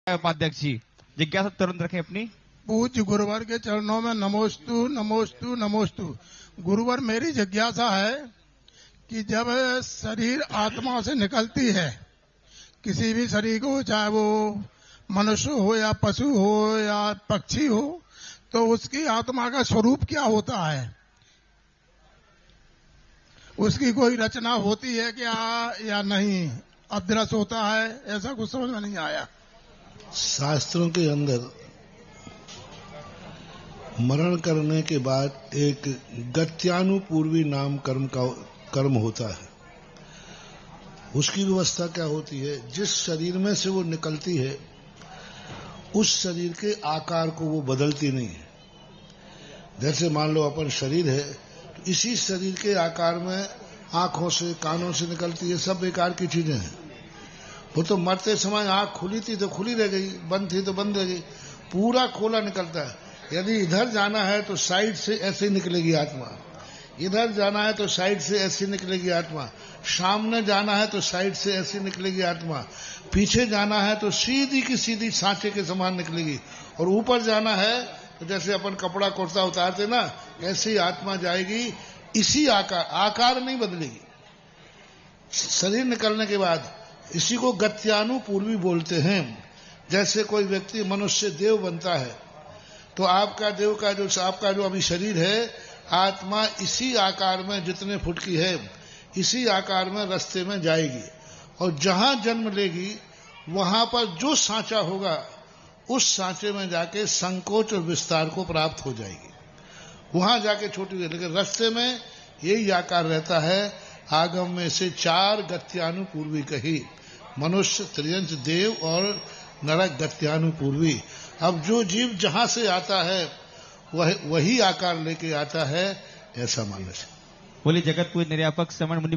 उपाध्यक्ष जी जिज्ञासा तुरंत रखें अपनी। पूज्य गुरुवर के चरणों में नमोस्तु नमोस्तु नमोस्तु। गुरुवर, मेरी जिज्ञासा है कि जब शरीर आत्मा से निकलती है, किसी भी शरीर को, चाहे वो मनुष्य हो या पशु हो या पक्षी हो, तो उसकी आत्मा का स्वरूप क्या होता है? उसकी कोई रचना होती है क्या या नहीं? अदृश्य होता है? ऐसा कुछ समझ में नहीं आया। शास्त्रों के अंदर मरण करने के बाद एक गत्यानुपूर्वी नाम कर्म होता है। उसकी व्यवस्था क्या होती है? जिस शरीर में से वो निकलती है उस शरीर के आकार को वो बदलती नहीं है। जैसे मान लो अपन शरीर है, तो इसी शरीर के आकार में आंखों से, कानों से निकलती है, सब बेकार की चीजें हैं। वो तो मरते समय आंख खुली थी तो खुली रह गई, बंद थी तो बंद रह गई, पूरा खोला निकलता है। यदि इधर जाना है तो साइड से ऐसे निकलेगी आत्मा, इधर जाना है तो साइड से ऐसी निकलेगी आत्मा, सामने जाना है तो साइड से ऐसी निकलेगी आत्मा, पीछे जाना है तो सीधी की सीधी सांचे के समान निकलेगी, और ऊपर जाना है तो जैसे अपन कपड़ा कुर्ता उतारते ना, ऐसे ही आत्मा जाएगी। इसी आकार नहीं बदलेगी। शरीर निकलने के बाद इसी को गत्यानुपूर्वी बोलते हैं। जैसे कोई व्यक्ति मनुष्य देव बनता है तो आपका जो अभी शरीर है, आत्मा इसी आकार में, जितने फुट की है, इसी आकार में रास्ते में जाएगी, और जहां जन्म लेगी वहां पर जो सांचा होगा उस सांचे में जाके संकोच और विस्तार को प्राप्त हो जाएगी, वहां जाके छोटी हुई। लेकिन रास्ते में यही आकार रहता है। आगम में से 4 गत्यानुपूर्वी कही, मनुष्य, त्रियंच, देव और नरक गत्यानुपूर्वी। अब जो जीव जहां से आता है वही आकार लेके आता है, ऐसा मानना चाहिए। बोले जगत पूज निर्यापक समण मुनि